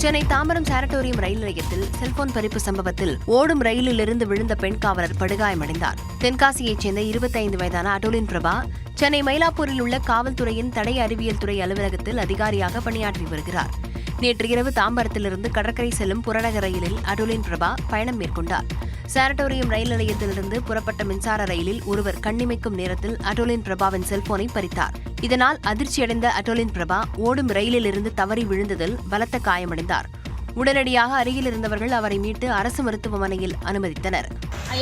சென்னை தாம்பரம் சாரட்டோரியம் ரயில் நிலையத்தில் செல்போன் பறிப்பு சம்பவத்தில் ஓடும் ரயிலிலிருந்து விழுந்த பெண் காவலர் படுகாயமடைந்தார். தென்காசியைச் சேர்ந்த 25 வயதான அடோலின் பிரபா சென்னை மயிலாப்பூரில் உள்ள காவல்துறையின் தடய அறிவியல் துறை அலுவலகத்தில் அதிகாரியாக பணியாற்றி வருகிறார். நேற்று இரவு தாம்பரத்திலிருந்து கடற்கரை செல்லும் புறநகர் ரயிலில் அடோலின் பிரபா பயணம் மேற்கொண்டார். சாரட்டோரியம் ரயில் நிலையத்திலிருந்து புறப்பட்ட மின்சார ரயிலில் ஒருவர் கண்ணிமைக்கும் நேரத்தில் அடோலின் பிரபாவின் செல்போனை பறித்தார். இதனால் அதிர்ச்சியடைந்த அடோலின் பிரபா ஓடும் ரயிலிலிருந்து தவறி விழுந்ததில் பலத்த காயமடைந்தார். உடனடியாக அருகில் இருந்தவர்கள் அவரை மீட்டு அரசு மருத்துவமனையில் அனுமதித்தனர்.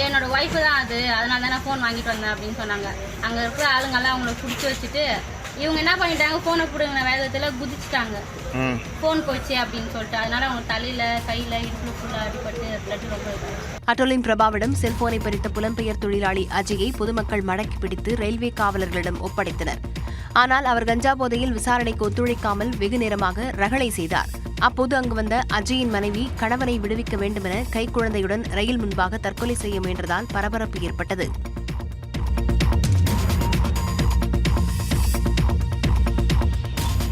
என்னோட ஒய்ஃபு தான் அது, அதனால தான் நான் ஃபோன் வாங்கிட்டு வந்தேன் அப்படின்னு சொன்னாங்க. அங்கே இருக்கிற ஆளுங்கெல்லாம் அவங்கள பிடிச்சி வச்சுட்டு இவங்க என்ன பண்ணிட்டாங்க, ஃபோனை பிடுங்கின வேகத்தில் குதிச்சுட்டாங்க. ஃபோன் போச்சு அப்படின்னு சொல்லிட்டு அதனால அவங்க தலையில கையில இடுப்புல ஃபுல்லா அடிபட்டு பிளட் ரொம்ப. அடோலின் பிரபாவிடம் செல்போனை பறித்த புலம்பெயர் தொழிலாளி அஜயை பொதுமக்கள் மடக்கி பிடித்து ரயில்வே காவலர்களிடம் ஒப்படைத்தனர். ஆனால் அவர் கஞ்சா போதையில் விசாரணைக்கு ஒத்துழைக்காமல் வெகு நேரமாக ரகளை செய்தார். அப்போது அங்கு வந்த அஜயின் மனைவி கணவனை விடுவிக்க வேண்டுமென கைக்குழந்தையுடன் ரயில் முன்பாக தற்கொலை செய்ய முயன்றதால் பரபரப்பு ஏற்பட்டது.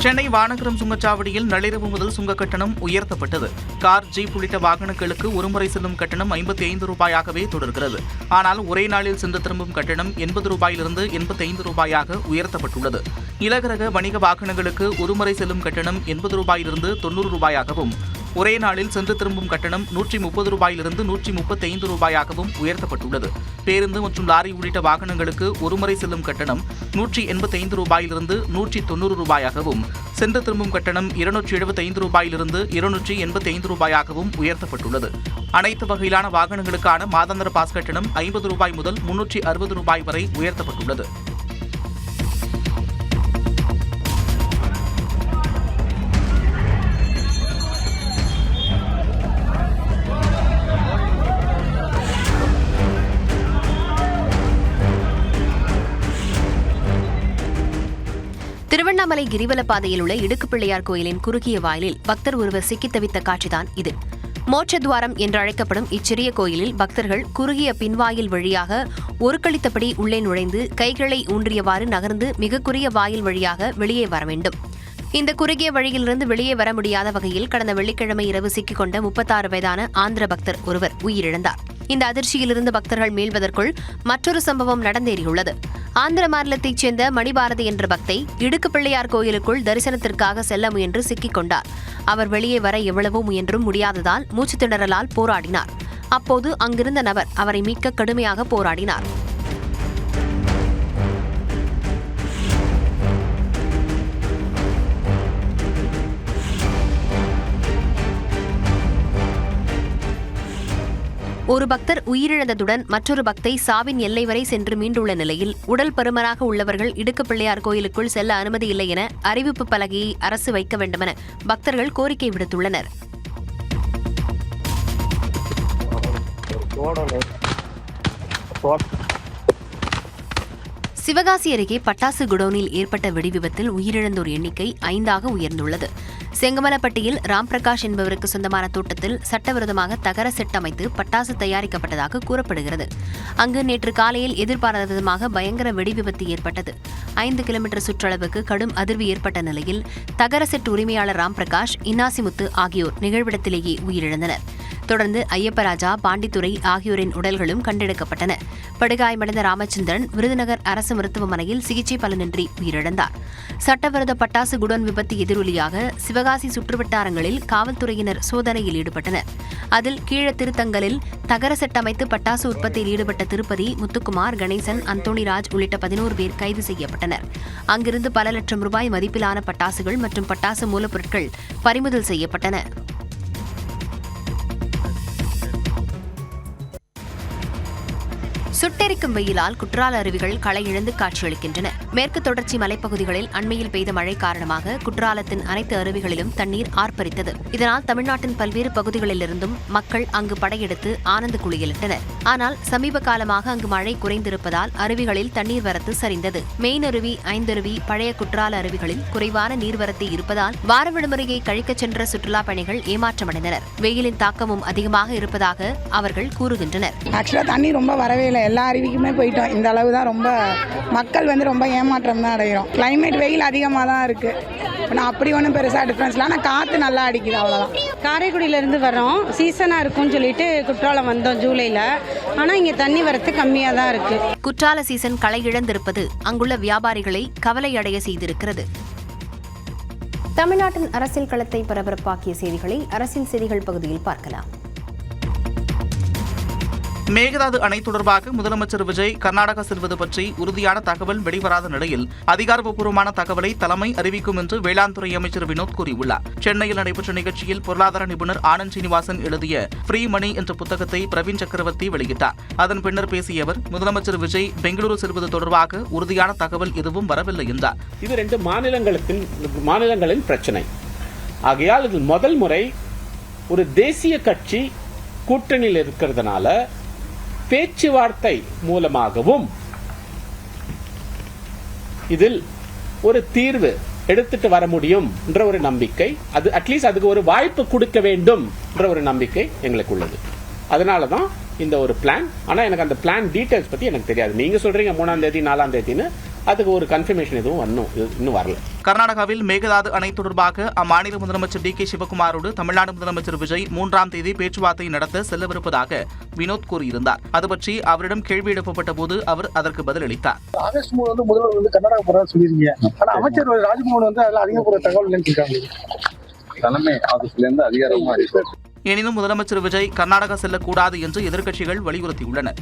சென்னை வானகரம் சுங்கச்சாவடியில் நள்ளிரவு முதல் சுங்க கட்டணம் உயர்த்தப்பட்டது. கார், ஜீப் உள்ளிட்ட வாகனங்களுக்கு ஒருமுறை செல்லும் கட்டணம் 55 ரூபாயாகவே தொடர்கிறது. ஆனால் ஒரே நாளில் சென்று திரும்பும் கட்டணம் 80 ரூபாயிலிருந்து 85 ரூபாயாக உயர்த்தப்பட்டுள்ளது. இலகுரக வணிக வாகனங்களுக்கு ஒருமுறை செல்லும் கட்டணம் 80 ரூபாயிலிருந்து 90 ரூபாயாகவும், ஒரே நாளில் சென்று திரும்பும் கட்டணம் 130 ரூபாயிலிருந்து 135 ரூபாயாகவும் உயர்த்தப்பட்டுள்ளது. பேருந்து மற்றும் லாரி உள்ளிட்ட வாகனங்களுக்கு ஒருமுறை செல்லும் கட்டணம் 185 ரூபாயிலிருந்து 190 ரூபாயாகவும், சென்று திரும்பும் கட்டணம் 275 ரூபாயிலிருந்து 285 ரூபாயாகவும் உயர்த்தப்பட்டுள்ளது. அனைத்து வகையிலான வாகனங்களுக்கான மாதாந்திர பாஸ் கட்டணம் 50 ரூபாய் முதல் 360 ரூபாய் வரை உயர்த்தப்பட்டுள்ளது. திருவண்ணாமலை கிரிவல பாதையில் உள்ள இடுக்கு பிள்ளையார் கோயிலின் குறுகிய வாயிலில் பக்தர் ஒருவர் சிக்கித் தவித்த காட்சிதான் இது. மோட்சத்வாரம் என்று அழைக்கப்படும் இச்சிறிய கோயிலில் பக்தர்கள் குறுகிய பின்வாயில் வழியாக ஒருக்களித்தபடி உள்ளே நுழைந்து கைகளை ஊன்றியவாறு நகர்ந்து மிக குறுகிய வாயில் வழியாக வெளியே வர வேண்டும். இந்த குறுகிய வழியிலிருந்து வெளியே வர முடியாத வகையில் கடந்த வெள்ளிக்கிழமை இரவு சிக்கிக் கொண்ட 36 வயதான ஆந்திர பக்தர் ஒருவர் உயிரிழந்தார். இந்த அதிர்ச்சியிலிருந்து பக்தர்கள் மீள்வதற்குள் மற்றொரு சம்பவம் நடந்தேறியுள்ளது. ஆந்திர மாநிலத்தைச் சேர்ந்த மணிபாரதி என்ற பக்தை இடுக்கு பிள்ளையார் கோயிலுக்குள் தரிசனத்திற்காக செல்ல முயன்று சிக்கிக் கொண்டார். அவர் வெளியே வர எவ்வளவோ முயன்றும் முடியாததால் மூச்சு திணறலால் போராடினார். அப்போது அங்கிருந்த நபர் அவரை மீட்க கடுமையாக போராடினார். ஒரு பக்தர் உயிரிழந்ததுடன் மற்றொரு பக்தை சாவின் எல்லை வரை சென்று மீண்டுள்ள நிலையில் உடல் பருமனாக உள்ளவர்கள் இடுக்கு பிள்ளையார் கோயிலுக்குள் செல்ல அனுமதி இல்லை என அறிவிப்பு பலகையை அரசு வைக்க வேண்டுமென பக்தர்கள் கோரிக்கை விடுத்துள்ளனர். சிவகாசி அருகே பட்டாசு குடோனில் ஏற்பட்ட வெடிவிபத்தில் உயிரிழந்தோர் எண்ணிக்கை 5ஆக உயர்ந்துள்ளது. செங்கமலப்பட்டியில் ராம்பிரகாஷ் என்பவருக்கு சொந்தமான தோட்டத்தில் சட்டவிரோதமாக தகர செட் அமைத்து பட்டாசு தயாரிக்கப்பட்டதாக கூறப்படுகிறது. அங்கு நேற்று காலையில் எதிர்பாராத விதமாக பயங்கர வெடிவிபத்து ஏற்பட்டது. 5 கிலோமீட்டர் சுற்றளவுக்கு கடும் அதிர்வு ஏற்பட்ட நிலையில் தகர செட் உரிமையாளர் ராம்பிரகாஷ், இன்னாசிமுத்து ஆகியோர் நிகழ்விடத்திலேயே உயிரிழந்தனர். தொடர்ந்து ஐயப்பராஜா, பாண்டித்துரை ஆகியோரின் உடல்களும் கண்டெடுக்கப்பட்டன. படுகாயமடைந்த ராமச்சந்திரன் விருதுநகர் அரசு மருத்துவமனையில் சிகிச்சை பலனின்றி உயிரிழந்தார். சட்டவிரோத பட்டாசு குடோன் விபத்து எதிரொலியாக சிவகாசி சுற்றுவட்டாரங்களில் காவல்துறையினர் சோதனையில் ஈடுபட்டனர். அதில் கீழத்திருத்தங்கலில் தகர செட் அமைத்து பட்டாசு உற்பத்தியில் ஈடுபட்ட திருப்பதி, முத்துக்குமார், கணேசன், அந்தோணிராஜ் உள்ளிட்ட 11 பேர் கைது செய்யப்பட்டனர். அங்கிருந்து பல லட்சம் ரூபாய் மதிப்பிலான பட்டாசுகள் மற்றும் பட்டாசு மூலப்பொருட்கள் பறிமுதல் செய்யப்பட்டன. சுட்டெரிக்கும் வெயிலால் குற்றால அருவிகள் களை இழந்து காட்சியளிக்கின்றன. மேற்கு தொடர்ச்சி மலைப்பகுதிகளில் அண்மையில் பெய்த மழை காரணமாக குற்றாலத்தின் அனைத்து அருவிகளிலும் தண்ணீர் ஆர்ப்பரித்தது. இதனால் தமிழ்நாட்டின் பல்வேறு பகுதிகளிலிருந்தும் மக்கள் அங்கு படையெடுத்து ஆனந்த குளியலிட்டனர். ஆனால் சமீப காலமாக அங்கு மழை குறைந்திருப்பதால் அருவிகளில் தண்ணீர் வரத்து சரிந்தது. மெயின் அருவி, ஐந்தருவி, பழைய குற்றால அருவிகளில் குறைவான நீர்வரத்து இருப்பதால் வார விடுமுறையை கழிக்கச் சென்ற சுற்றுலா பயணிகள் ஏமாற்றமடைந்தனர். வெயிலின் தாக்கமும் அதிகமாக இருப்பதாக அவர்கள் கூறுகின்றனர். தண்ணி ரொம்ப வரவே இல்லை. எல்லா அருவிக்குமே போயிட்டோம். இந்த அளவு தான். ரொம்ப மக்கள் ரொம்ப ஏமாற்றம் தான் அடைகிறோம். கிளைமேட் வெயில் அதிகமாக தான் இருக்குது. இப்போ நான் அப்படி ஒன்றும் பெருசாக டிஃப்ரென்ஸ் இல்லை, ஆனால் காற்று நல்லா அடிக்குது, அவ்வளோதான். காரைக்குடியிலேருந்து வரோம், சீசனாக இருக்கும்னு சொல்லிட்டு குற்றாலம் வந்தோம் ஜூலையில். ஆனால் இங்கே தண்ணி வரத்து கம்மியாக தான் இருக்குது. குற்றால சீசன் களை இழந்திருப்பது அங்குள்ள வியாபாரிகளை கவலையடைய செய்திருக்கிறது. தமிழ்நாட்டின் அரசியல் களத்தை பரபரப்பாக்கிய செய்திகளை அரசியல் செய்திகள் பகுதியில் பார்க்கலாம். மேகதாது அணை தொடர்பாக முதலமைச்சர் விஜய் கர்நாடகா செல்வது பற்றி உறுதியான தகவல் வெளிவராத நிலையில் அதிகாரப்பூர்வமான தகவலை தலைமை அறிவிக்கும் என்று வேளாண் துறை அமைச்சர் வினோத் கூறியுள்ளார். சென்னையில் நடைபெற்ற நிகழ்ச்சியில் பொருளாதார நிபுணர் ஆனந்த் சீனிவாசன் எழுதிய ஃப்ரீ மணி என்ற புத்தகத்தை பிரவீன் சக்கரவர்த்தி வெளியிட்டார். அதன் பின்னர் பேசிய அவர், முதலமைச்சர் விஜய் பெங்களூரு செல்வது தொடர்பாக உறுதியான தகவல் எதுவும் வரவில்லை என்றார். இது 2 மாநிலங்களின் பிரச்சனை. ஆகையால் இது முதல் முறை ஒரு தேசிய கட்சி கூட்டணியில் இருக்கிறதுனால பேச்சுவார்த்தை மூலமாகவும் இதில் ஒரு தீர்வு எடுத்துட்டு வர முடியும் என்ற ஒரு நம்பிக்கை, அது அட்லீஸ்ட் அதுக்கு ஒரு வாய்ப்பு கொடுக்க வேண்டும் என்ற ஒரு நம்பிக்கை எங்களுக்கு உள்ளது. அதனால தான் இந்த ஒரு பிளான். ஆனால் எனக்கு அந்த பிளான் டீடைல்ஸ் பற்றி எனக்கு தெரியாது. நீங்க சொல்றீங்க 3ஆம் தேதி 4ஆம் தேதின்னு, அதுக்கு ஒரு கன்ஃபர்மேஷன் எதுவும் இன்னும் வரல. கர்நாடகாவில் மேகதாது அணை தொடர்பாக அம்மாநில முதலமைச்சர் DK சிவகுமாரோடு தமிழ்நாடு முதலமைச்சர் விஜய் 3ஆம் தேதி பேச்சுவார்த்தை நடத்த செல்லவிருப்பதாக வினோத் கூறியிருந்தார். அது பற்றி அவரிடம் கேள்வி எழுப்பப்பட்ட போது அவர் அதற்கு பதிலளித்தார். ஆகஸ்ட் 3 முதல்வர் கர்நாடகா போறதா சொல்லியிருக்கீங்க. ஆனா அமைச்சர் ராஜ்மோகன் அதில் அதிகப்பூர்வ தகவல் இல்லைன்னு தலைமை ஆபீஸ்ல இருந்து அதிகாரமா அறிவித்தார். எனினும் முதலமைச்சர் விஜய் கர்நாடகா செல்லக்கூடாது என்று எதிர்க்கட்சிகள் வலியுறுத்தியுள்ளனர்.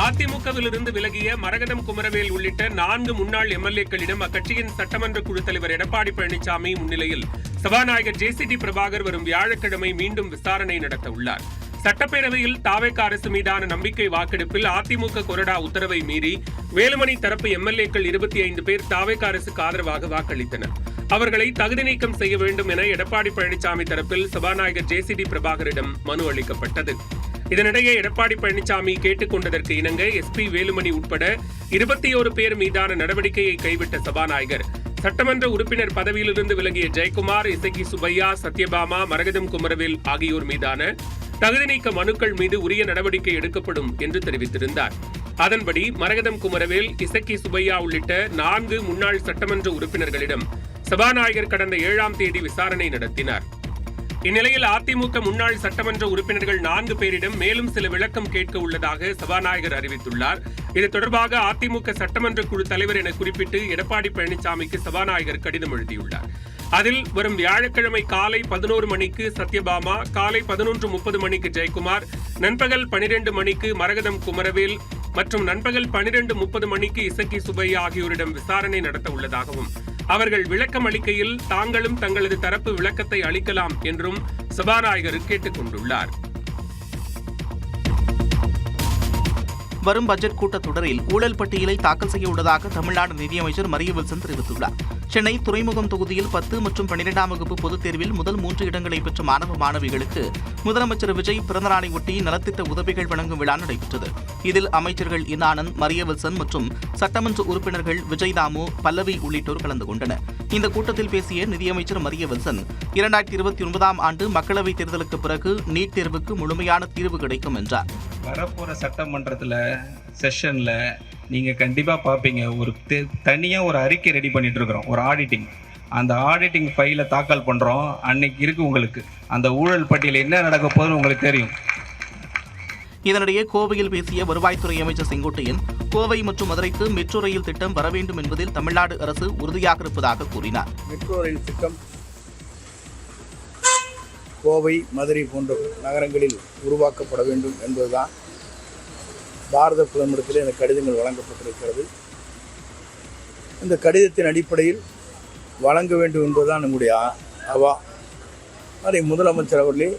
அதிமுகவிலிருந்து விலகிய மரகதம் குமரவேல் உள்ளிட்ட 4 முன்னாள் எம்எல்ஏக்களிடம் அக்கட்சியின் சட்டமன்ற குழு தலைவர் எடப்பாடி பழனிசாமி முன்னிலையில் சபாநாயகர் JCD பிரபாகர் வரும் வியாழக்கிழமை மீண்டும் விசாரணை நடத்த உள்ளார். சட்டப்பேரவையில் தாவேகா அரசு மீதான நம்பிக்கை வாக்கெடுப்பில் அதிமுக கொறடா உத்தரவை மீறி வேலுமணி தரப்பு எம்எல்ஏக்கள் 25 பேர் தாவேகா அரசுக்கு ஆதரவாக வாக்களித்தனர். அவர்களை தகுதி நீக்கம் செய்ய வேண்டும் என எடப்பாடி பழனிசாமி தரப்பில் சபாநாயகர் JCD பிரபாகரிடம் மனு அளிக்கப்பட்டது. இதனிடையே எடப்பாடி பழனிசாமி கேட்டுக் கொண்டதற்கு இணங்க SP வேலுமணி உட்பட 21 பேர் மீதான நடவடிக்கையை கைவிட்ட சபாநாயகர் சட்டமன்ற உறுப்பினர் பதவியிலிருந்து விலகிய ஜெயக்குமார், இசக்கி சுப்பையா, சத்யபாமா, மரகதம் குமரவேல் ஆகியோர் மீதான தகுதி நீக்க மனுக்கள் மீது உரிய நடவடிக்கை எடுக்கப்படும் என்று தெரிவித்திருந்தார். அதன்படி மரகதம் குமரவேல், இசக்கி சுப்பையா உள்ளிட்ட 4 முன்னாள் சட்டமன்ற உறுப்பினர்களிடம் சபாநாயகர் கடந்த 7ஆம் தேதி விசாரணை நடத்தினார். இந்நிலையில் அதிமுக முன்னாள் சட்டமன்ற உறுப்பினர்கள் 4 பேரிடம் மேலும் சில விளக்கம் கேட்க உள்ளதாக சபாநாயகர் அறிவித்துள்ளார். இது தொடர்பாக அதிமுக சட்டமன்ற குழு தலைவர் என குறிப்பிட்டு எடப்பாடி பழனிசாமிக்கு சபாநாயகர் கடிதம் எழுதியுள்ளார். அதில் வரும் வியாழக்கிழமை காலை 11 மணிக்கு சத்யபாமா, காலை 11:30 மணிக்கு ஜெயக்குமார், நண்பகல் 12 மணிக்கு மரகதம் குமரவேல் மற்றும் நண்பகல் 12:30 மணிக்கு இசக்கி சுப்பையா ஆகியோரிடம் விசாரணை நடத்த உள்ளதாகவும் அவர்கள் விளக்கம் அளிக்கையில் தாங்களும் தங்களது தரப்பு விளக்கத்தை அளிக்கலாம் என்றும் சபாநாயகர் கேட்டுக் கொண்டுள்ளார். வரும் பட்ஜெட் கூட்டத்தொடரில் ஊழல் பட்டியலை தாக்கல் செய்ய உள்ளதாக தமிழ்நாடு நிதியமைச்சர் மரிய வில்சன் தெரிவித்துள்ளார். சென்னை துறைமுகம் தொகுதியில் 10 மற்றும் 12ஆம் வகுப்பு பொதுத் தேர்வில் முதல் 3 இடங்களை பெற்ற மாணவ மாணவிகளுக்கு முதலமைச்சர் விஜய் பிறந்தநாளை ஒட்டி நலத்திட்ட உதவிகள் வழங்கும் விழா நடைபெற்றது. இதில் அமைச்சர்கள் ஆனந்த், மரிய வில்சன் மற்றும் சட்டமன்ற உறுப்பினர்கள் விஜய் தாமு, பல்லவி உள்ளிட்டோர் கலந்து கொண்டனர். இந்த கூட்டத்தில் பேசிய நிதியமைச்சர் மரிய வில்சன், 2029ஆம் ஆண்டு மக்களவைத் தேர்தலுக்கு பிறகு நீட் தேர்வுக்கு முழுமையான தீர்வு கிடைக்கும் என்றார். வரப்போற சட்டமன்றத்துல செஷன்ல நீங்க கண்டிப்பா பாப்பீங்க, ஒரு தனியா ஒரு அறிக்கை ரெடி பண்ணிட்டு இருக்கிறோம், ஒரு ஆடிட்டிங். அந்த ஆடிட்டிங் ஃபைலை தாக்கல் பண்றோம். அன்னைக்கு இருக்கு உங்களுக்கு அந்த ஊழல் பட்டியல் என்ன நடக்க போகுதுன்னு உங்களுக்கு தெரியும். இதனிடையே கோவையில் பேசிய வருவாய்த்துறை அமைச்சர் செங்கோட்டையன், கோவை மற்றும் மதுரைக்கு மெட்ரோ ரயில் திட்டம் வர வேண்டும் என்பதில் தமிழ்நாடு அரசு உறுதியாக இருப்பதாக கூறினார். மெட்ரோ ரயில் திட்டம் கோவை, மதுரை போன்ற நகரங்களில் உருவாக்கப்பட வேண்டும் என்பதுதான் பாரத பிரதமரிடத்திலே இந்த கடிதங்கள் வழங்கப்பட்டிருக்கிறது. இந்த கடிதத்தின் அடிப்படையில் வழங்க வேண்டும் என்பதுதான் நம்முடைய அவா. அதை முதலமைச்சர் அவர்களே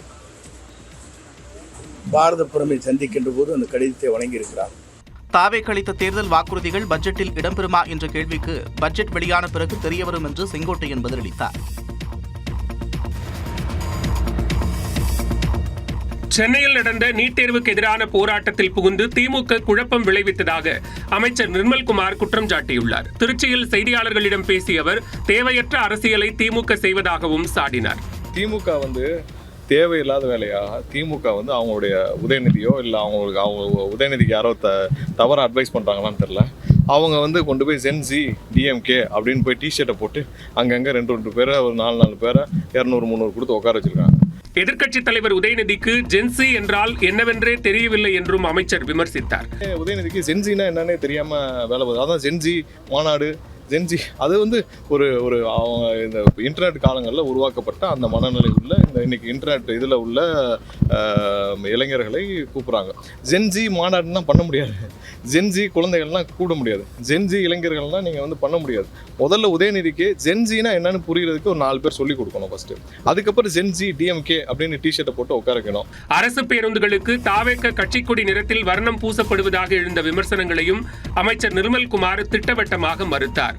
பாரத பிரதமரை சந்திக்கின்ற போது அந்த கடிதத்தை வழங்கியிருக்கிறார். தாவேக்கு அளித்த தேர்தல் வாக்குறுதிகள் பட்ஜெட்டில் இடம்பெறுமா என்ற கேள்விக்கு பட்ஜெட் வெளியான பிறகு தெரியவரும் என்று செங்கோட்டையன் பதிலளித்தார். சென்னையில் நடந்த நீட் தேர்வுக்கு எதிரான போராட்டத்தில் புகுந்து திமுக குழப்பம் விளைவித்ததாக அமைச்சர் நிர்மல்குமார் குற்றம் சாட்டியுள்ளார். திருச்சியில் செய்தியாளர்களிடம் பேசிய அவர் தேவையற்ற அரசியலை திமுக செய்வதாகவும் சாடினார். திமுக தேவையில்லாத வேலையாக திமுக வந்து அவங்களுடைய உதயநிதியோ இல்லை அவங்க உதயநிதிக்கு யாரோ தவறாக அட்வைஸ் பண்ணுறாங்களான்னு தெரில. அவங்க வந்து கொண்டு போய் ஜென்சி டிஎம்கே அப்படின்னு போய் டிஷர்ட்டை போட்டு அங்கங்கே 2 பேரை ஒரு 4 பேரை 200-300 கொடுத்து உட்கார வச்சிருக்காங்க. எதிர்க்கட்சித் தலைவர் உதயநிதிக்கு ஜென்சி என்றால் என்னவென்றே தெரியவில்லை என்றும் அமைச்சர் விமர்சித்தார். உதயநிதிக்கு ஜென்சினா என்னன்னே தெரியாம வேலை போகுது. அதான் ஜென்சி மாநாடு, ஜென்சி அது வந்து ஒரு அவங்க இந்த இன்டர்நெட் காலங்களில் உருவாக்கப்பட்ட அந்த மனநிலை உள்ள இன்னைக்கு இன்டர்நெட் இதில் உள்ள இளைஞர்களை கூப்பிட்றாங்க. ஜென்சி மாநாடுனா பண்ண முடியாது, ஜென்சி குழந்தைகள்லாம் கூட முடியாது, ஜென்சி இளைஞர்கள்லாம் நீங்கள் வந்து பண்ண முடியாது. முதல்ல உதயநிதிக்கு ஜென்சினா என்னன்னு புரியுறதுக்கு ஒரு 4 பேர் சொல்லிக் கொடுக்கணும் ஃபர்ஸ்ட். அதுக்கப்புறம் ஜென்சி டிஎம்கே அப்படின்னு டிஷர்ட்டை போட்டு உட்கார வைக்கணும். அரசு பேருந்துகளுக்கு தாவேக கட்சிக்கொடி நிறத்தில் வர்ணம் பூசப்படுவதாக எழுந்த விமர்சனங்களையும் அமைச்சர் நிர்மல்குமார் திட்டவட்டமாக மறுத்தார்.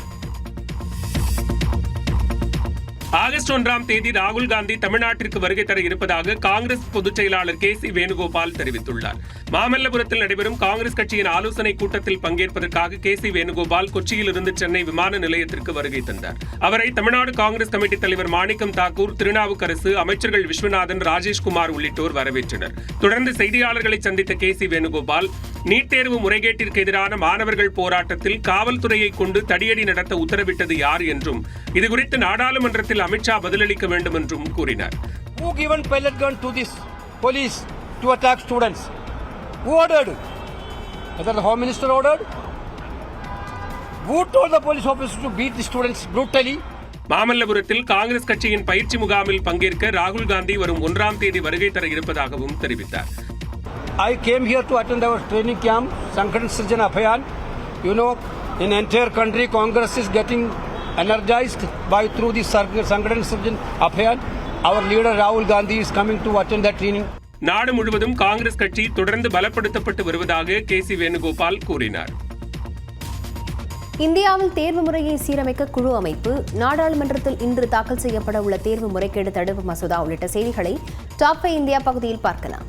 ஆகஸ்ட் 1ஆம் தேதி ராகுல் காந்தி தமிழ்நாட்டிற்கு வருகை தர இருப்பதாக காங்கிரஸ் பொதுச் செயலாளர் KC வேணுகோபால் தெரிவித்துள்ளார். மாமல்லபுரத்தில் நடைபெறும் காங்கிரஸ் கட்சியின் ஆலோசனை கூட்டத்தில் பங்கேற்பதற்காக KC வேணுகோபால் கொச்சியிலிருந்து சென்னை விமான நிலையத்திற்கு வருகை தந்தார். அவரை தமிழ்நாடு காங்கிரஸ் கமிட்டி தலைவர் மாணிக்கம் தாக்கூர், திருநாவுக்கரசு, அமைச்சர்கள் விஸ்வநாதன், ராஜேஷ்குமார் உள்ளிட்டோர் வரவேற்றனர். தொடர்ந்து செய்தியாளர்களை சந்தித்த KC வேணுகோபால், நீட் தேர்வு முறைகேட்டிற்கு எதிரான மாணவர்கள் போராட்டத்தில் காவல்துறையை கொண்டு தடியடி நடத்த உத்தரவிட்டது யார் என்றும் இதுகுறித்து நாடாளுமன்றத்தில் அமித்ஷா பதிலளிக்க வேண்டும் என்றும் கூறினார். Who given pellet gun to this police to attack students? Who ordered? Whether the Home Minister ordered? Who told the police officers to beat the students brutally? மாமல்லபுரத்தில் காங்கிரஸ் கட்சியின் பயிற்சி முகாமில் பங்கேற்க ராகுல் காந்தி வரும் 1ஆம் தேதி வருகை தர இருப்பதாகவும் தெரிவித்தார். I came here to attend our training camp, Sankaran Sirjan Abhiyan. You know, in entire country, Congress is getting energized through the Sankaran Sirjan Abhiyan. Our leader Rahul Gandhi is coming to attend that training. நாடு முழுவதும் காங்கிரஸ் கட்சி தொடர்ந்து பலப்படுத்தப்பட்டு வருவதாக KC Venugopal கூறினார். இந்தியாவில் தேர்வு முறையை சீரமைக்க குழு அமைப்பு, நாடாளுமன்றத்தில் இன்று தாக்கல் செய்யப்பட உள்ள தேர்வு முறைகேடு தடுப்பு மசோதா உள்ளிட்ட செய்திகளை டாப் 5 இந்தியா பகுதியில் பார்க்கலாம்.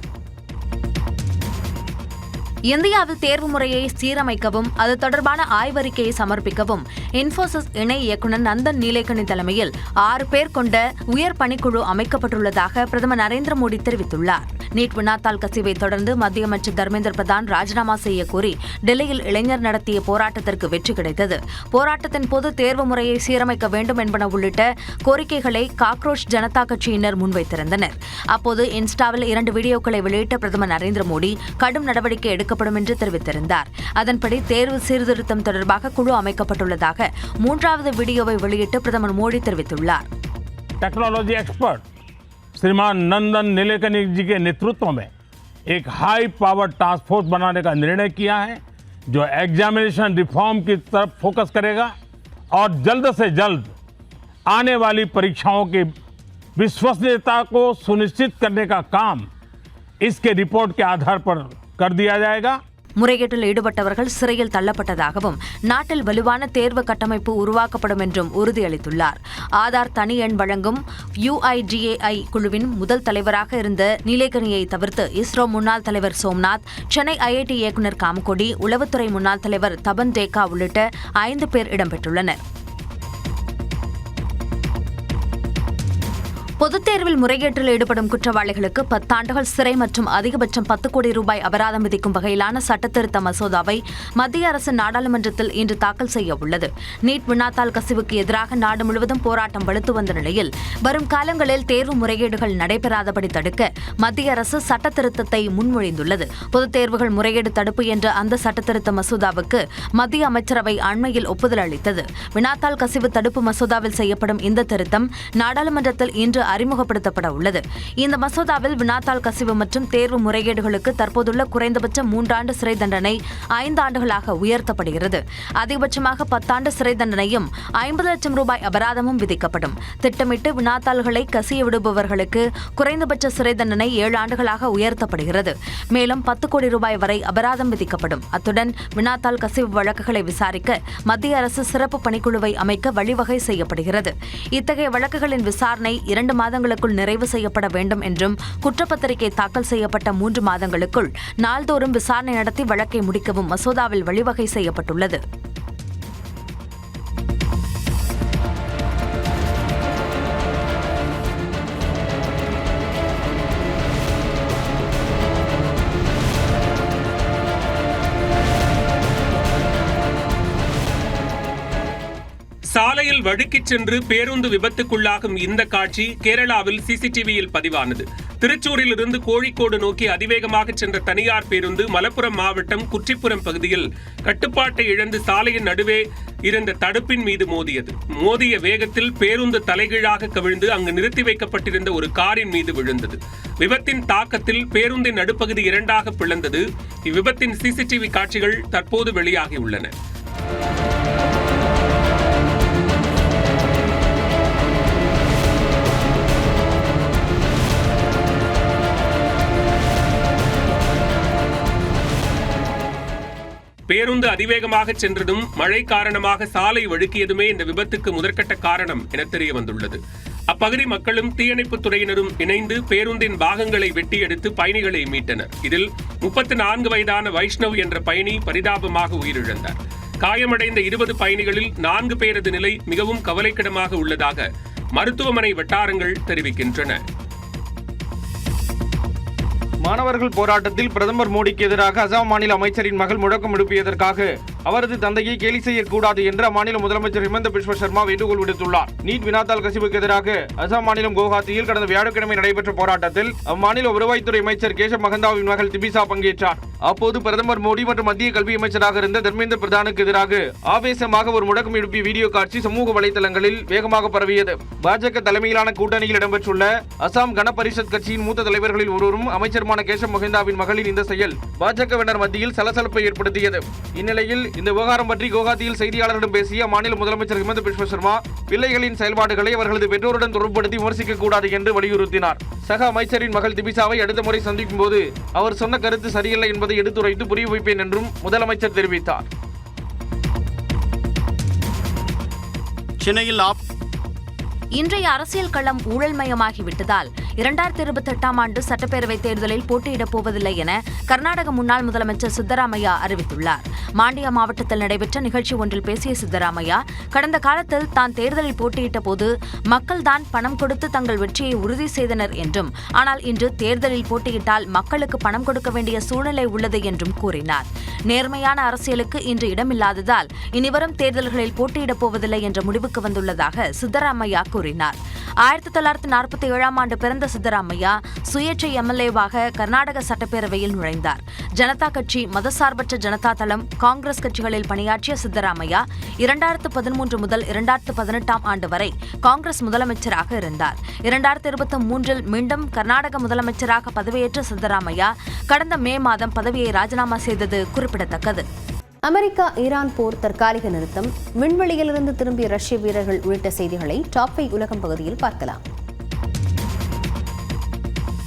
இந்தியாவில் தேர்வு முறையை சீரமைக்கவும் அது தொடர்பான ஆய்வறிக்கையை சமர்ப்பிக்கவும் இன்போசிஸ் இணை இயக்குநர் நந்தன் நீலேகனி தலைமையில் 6 பேர் கொண்ட உயர் பணிக்குழு அமைக்கப்பட்டுள்ளதாக பிரதமர் நரேந்திர மோடி தெரிவித்துள்ளார். நீட் வினாத்தாள் கசிவை தொடர்ந்து மத்திய அமைச்சர் தர்மேந்திர பிரதான் ராஜினாமா செய்ய கோரி டெல்லியில் இளைஞர் நடத்திய போராட்டத்திற்கு வெற்றி கிடைத்தது. போராட்டத்தின் போது தேர்வு முறையை சீரமைக்க வேண்டும் என்பன உள்ளிட்ட கோரிக்கைகளை காக்ரோஷ் ஜனதா கட்சியினர் முன்வைத்திருந்தனர். அப்போது இன்ஸ்டாவில் 2 வீடியோக்களை வெளியிட்ட பிரதமர் நரேந்திர மோடி கடும் நடவடிக்கை எடுக்கப்படும் என்று தெரிவித்திருந்தார். அதன்படி தேர்வு சீர்திருத்தம் தொடர்பாக குழு அமைக்கப்பட்டுள்ளதாக 3வது வீடியோவை வெளியிட்டு பிரதமர் மோடி தெரிவித்துள்ளார். टेक्नोलॉजी एक्सपर्ट श्रीमान नंदन नीलेकनी जी के नेतृत्व में एक हाई पावर टास्क फोर्स बनाने का निर्णय किया है, जो एग्जामिनेशन रिफॉर्म की तरफ फोकस करेगा और जल्द से जल्द आने वाली परीक्षाओं की विश्वसनीयता को सुनिश्चित करने का काम इसके रिपोर्ट के आधार पर कर दिया जाएगा. முறைகேட்டில் ஈடுபட்டவர்கள் சிறையில் தள்ளப்பட்டதாகவும் நாட்டில் வலுவான தேர்வு கட்டமைப்பு உருவாக்கப்படும் என்றும் உறுதியளித்துள்ளார். ஆதார் தனி எண் வழங்கும் UIDAI குழுவின் முதல் தலைவராக இருந்த நீலேகனியை தவிர்த்து இஸ்ரோ முன்னாள் தலைவர் சோம்நாத், சென்னை IIT இயக்குநர் காமகோடி, உளவுத்துறை முன்னாள் தலைவர் தபன் டேகா உள்ளிட்ட 5 பேர் இடம்பெற்றுள்ளனர். பொதுத் தேர்வில் முறைகேட்டில் ஈடுபடும் குற்றவாளிகளுக்கு 10 ஆண்டுகள் சிறை மற்றும் அதிகபட்சம் 10 கோடி ரூபாய் அபராதம் விதிக்கும் வகையிலான சட்டத்திருத்த மசோதாவை மத்திய அரசு நாடாளுமன்றத்தில் இன்று தாக்கல் செய்ய உள்ளது. நீட் வினாத்தாள் கசிவுக்கு எதிராக நாடு முழுவதும் போராட்டம் வலுத்து வந்த நிலையில் வரும் காலங்களில் தேர்வு முறைகேடுகள் நடைபெறாதபடி தடுக்க மத்திய அரசு சட்டத்திருத்தத்தை முன்மொழிந்துள்ளது. பொதுத் தேர்வுகள் முறைகேடு தடுப்பு என்ற அந்த சட்டத்திருத்த மசோதாவுக்கு மத்திய அமைச்சரவை அண்மையில் ஒப்புதல் அளித்தது. வினாத்தாள் கசிவு தடுப்பு மசோதாவில் செய்யப்படும் இந்த திருத்தம் நாடாளுமன்றத்தில் இன்று அறிமுகப்படுத்தப்பட உள்ளது. இந்த மசோதாவில் வினாத்தாள் கசிவு மற்றும் தேர்வு முறைகேடுகளுக்கு தற்போதுள்ள குறைந்தபட்ச 3 ஆண்டு சிறை தண்டனை 5 ஆண்டுகளாக உயர்த்தப்படுகிறது. அதிகபட்சமாக 10 ஆண்டு சிறை தண்டனையும் 50 லட்சம் ரூபாய் அபராதமும் விதிக்கப்படும். திட்டமிட்டு வினாத்தாள்களை கசிய விடுபவர்களுக்கு குறைந்தபட்ச சிறை தண்டனை 7 ஆண்டுகளாக உயர்த்தப்படுகிறது. மேலும் 10 கோடி ரூபாய் வரை அபராதம் விதிக்கப்படும். அத்துடன் வினாத்தாள் கசிவு வழக்குகளை விசாரிக்க மத்திய அரசு சிறப்பு பணிக்குழுவை அமைக்க வழிவகை செய்யப்படுகிறது. இத்தகைய வழக்குகளின் விசாரணை 2 மாதங்களுக்குள் நிறைவு செய்யப்பட வேண்டும் என்றும் குற்றப்பத்திரிகை தாக்கல் செய்யப்பட்ட 3 மாதங்களுக்குள் நாள்தோறும் விசாரணை நடத்தி வழக்கை முடிக்கவும் மசோதாவில் வழிவகை செய்யப்பட்டுள்ளது. சென்னையில் வழுக்கிச் சென்று பேருந்து விபத்துக்குள்ளாகும் இந்த காட்சி கேரளாவில் சிசிடிவியில் பதிவானது. திருச்சூரில் இருந்து கோழிக்கோடு நோக்கி அதிவேகமாக சென்ற தனியார் பேருந்து மலப்புரம் மாவட்டம் குற்றிப்புறம் பகுதியில் கட்டுப்பாட்டை இழந்து சாலையின் நடுவே இருந்த தடுப்பின் மீது மோதியது. மோதிய வேகத்தில் பேருந்து தலைகீழாக கவிழ்ந்து அங்கு நிறுத்தி வைக்கப்பட்டிருந்த ஒரு காரின் மீது விழுந்தது. விபத்தின் தாக்கத்தில் பேருந்தின் நடுப்பகுதி இரண்டாக பிளந்தது. இவ்விபத்தின் சிசிடிவி காட்சிகள் தற்போது வெளியாகியுள்ளன. பேருந்து அதிவேகமாக சென்றதும் மழை காரணமாக சாலை வழுக்கியதுமே இந்த விபத்துக்கு முதற்கட்ட காரணம் என தெரிய வந்துள்ளது. அப்பகுதி மக்களும் தீயணைப்புத் துறையினரும் இணைந்து பேருந்தின் பாகங்களை வெட்டி எடுத்து பயணிகளை மீட்டனர். இதில் 34 வயதான வைஷ்ணவ் என்ற பயணி பரிதாபமாக உயிரிழந்தார். காயமடைந்த 20 பயணிகளில் 4 பேரது நிலை மிகவும் கவலைக்கிடமாக உள்ளதாக மருத்துவமனை வட்டாரங்கள் தெரிவிக்கின்றன. மாணவர்கள் போராட்டத்தில் பிரதமர் மோடிக்கு எதிராக அசாம் மாநில அமைச்சரின் மகள் முழக்கம் எழுப்பியதற்காக அவரது தந்தையை கேலி செய்யக்கூடாது என்று அம்மாநில முதலமைச்சர் ஹிமந்த பிஸ்வ சர்மா வேண்டுகோள் விடுத்துள்ளார். நீட் வினாத்தாள் கசிவுக்கு எதிராக அசாம் மாநிலம் குவஹாத்தியில் கடந்த வியாழக்கிழமை நடைபெற்ற போராட்டத்தில் அம்மாநில வருவாய்த்துறை அமைச்சர் கேஷப் மகந்தாவின் மகள் திபிசா பங்கேற்றார். அப்போது பிரதமர் மோடி மற்றும் மத்திய கல்வி அமைச்சராக இருந்த தர்மேந்திர பிரதானுக்கு எதிராக ஆவேசமாக ஒரு முழக்கம் எழுப்பிய வீடியோ காட்சி சமூக வலைதளங்களில் வேகமாக பரவியது. பாஜக தலைமையிலான கூட்டணியில் இடம்பெற்றுள்ள அசாம் கன பரிஷத் கட்சியின் மூத்த தலைவர்களில் ஒருவரும் அமைச்சருமான கேஷப் மகந்தாவின் மகளின் இந்த செயல் பாஜகவினர் மத்தியில் சலசலப்பை ஏற்படுத்தியது. இந்நிலையில் இந்த விவகாரம் பற்றி குவஹாத்தியில் செய்தியாளர்களிடம் பேசிய மாநில முதலமைச்சர் ஹிமந்த பிஸ்வ சர்மா பிள்ளைகளின் செயல்பாடுகளை அவர்களது பெற்றோருடன் தொடர்புபடுத்தி விமர்சிக்க கூடாது என்று வலியுறுத்தினார். சக அமைச்சரின் மகள் திபிசாவை அடுத்த முறை சந்திக்கும் போது அவர் சொன்ன கருத்து சரியில்லை என்பதை எடுத்துரைத்து புரிய வைப்பேன் என்றும் முதலமைச்சர் தெரிவித்தார். சென்னையில் இன்றைய அரசியல் களம் ஊழல்மயமாகிவிட்டதால் 2028ஆம் ஆண்டு சட்டப்பேரவைத் தேர்தலில் போட்டியிடப் போவதில்லை என கர்நாடக முன்னாள் முதலமைச்சர் சித்தராமையா அறிவித்துள்ளார். மாண்டியா மாவட்டத்தில் நடைபெற்ற நிகழ்ச்சி ஒன்றில் பேசிய சித்தராமையா, கடந்த காலத்தில் தான் தேர்தலில் போட்டியிட்ட போது மக்கள்தான் பணம் கொடுத்து தங்கள் வெற்றியை உறுதி செய்தனர் என்றும், ஆனால் இன்று தேர்தலில் போட்டியிட்டால் மக்களுக்கு பணம் கொடுக்க வேண்டிய சூழ்நிலை உள்ளது என்றும் கூறினார். நேர்மையான அரசியலுக்கு இன்று இடமில்லாததால் இனிவரும் தேர்தல்களில் போட்டியிடப் போவதில்லை என்ற முடிவுக்கு வந்துள்ளதாக சித்தராமையா கூறினார். 1947ஆம் ஆண்டு பிறந்த சித்தராமையா சுயேட்சை எம்எல்ஏவாக கர்நாடக சட்டப்பேரவையில் நுழைந்தார். ஜனதா கட்சி, மதசார்பற்ற ஜனதா தளம், காங்கிரஸ் கட்சிகளில் பணியாற்றிய சித்தராமையா 2013 முதல் 2018ஆம் ஆண்டு வரை காங்கிரஸ் முதலமைச்சராக இருந்தார். 2023இல் மீண்டும் கர்நாடக முதலமைச்சராக பதவியேற்ற சித்தராமையா கடந்த மே மாதம் பதவியை ராஜினாமா செய்தது குறிப்பிடத்தக்கது. அமெரிக்கா ஈரான் போர் தற்காலிக நிறுத்தம், விண்வெளியிலிருந்து திரும்பிய ரஷ்ய வீரர்கள் உள்ளிட்ட செய்திகளை டாப் 5 உலகம் பகுதியில் பார்க்கலாம்.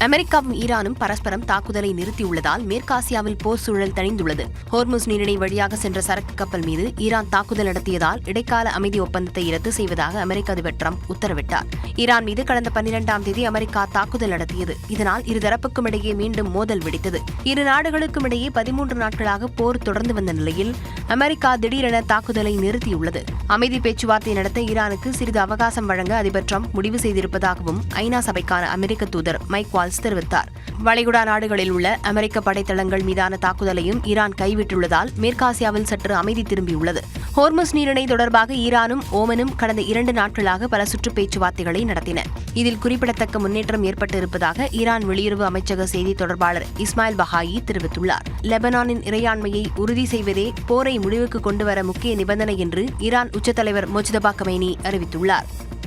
அமெரிக்காவும் ஈரானும் பரஸ்பரம் தாக்குதலை நிறுத்தியுள்ளதால் மேற்காசியாவில் போர் சூழல் தணிந்துள்ளது. ஹோர்முஸ் நீரிணை வழியாக சென்ற சரக்கு கப்பல் மீது ஈரான் தாக்குதல் நடத்தியதால் இடைக்கால அமைதி ஒப்பந்தத்தை ரத்து செய்வதாக அமெரிக்க அதிபர் டிரம்ப் உத்தரவிட்டார். ஈரான் மீது கடந்த 12ஆம் தேதி அமெரிக்கா தாக்குதல் நடத்தியது. இதனால் இருதரப்புக்கும் இடையே மீண்டும் மோதல் வெடித்தது. இரு நாடுகளுக்கும் இடையே 13 நாட்களாக போர் தொடர்ந்து வந்த நிலையில் அமெரிக்கா திடீரென தாக்குதலை நிறுத்தியுள்ளது. அமைதி பேச்சுவார்த்தை நடத்த ஈரானுக்கு சிறிது அவகாசம் வழங்க அதிபர் டிரம்ப் முடிவு செய்திருப்பதாகவும் ஐநா சபைக்கான அமெரிக்க தூதர் மைக் வால்ஸ் தெரிவித்தார். வளைகுடா நாடுகளில் உள்ள அமெரிக்க படைத்தளங்கள் மீதான தாக்குதலையும் ஈரான் கைவிட்டுள்ளதால் மேற்காசியாவில் சற்று அமைதி திரும்பியுள்ளது. ஹோர்முஸ் நீரிணை தொடர்பாக ஈரானும் ஓமனும் கடந்த 2 நாட்களாக பல சுற்று பேச்சுவார்த்தைகளை நடத்தின. இதில் குறிப்பிடத்தக்க முன்னேற்றம் ஏற்பட்டிருப்பதாக ஈரான் வெளியுறவு அமைச்சக செய்தி தொடர்பாளர் இஸ்மாயில் பஹாயி தெரிவித்துள்ளார். லெபனானின் இறையாண்மையை உறுதி செய்வதே போரை முடிவுக்கு கொண்டுவர முக்கிய நிபந்தனை என்று ஈரான் உச்சத்தலைவர் மொஜ்தபா கமேனி அறிவித்துள்ளார்.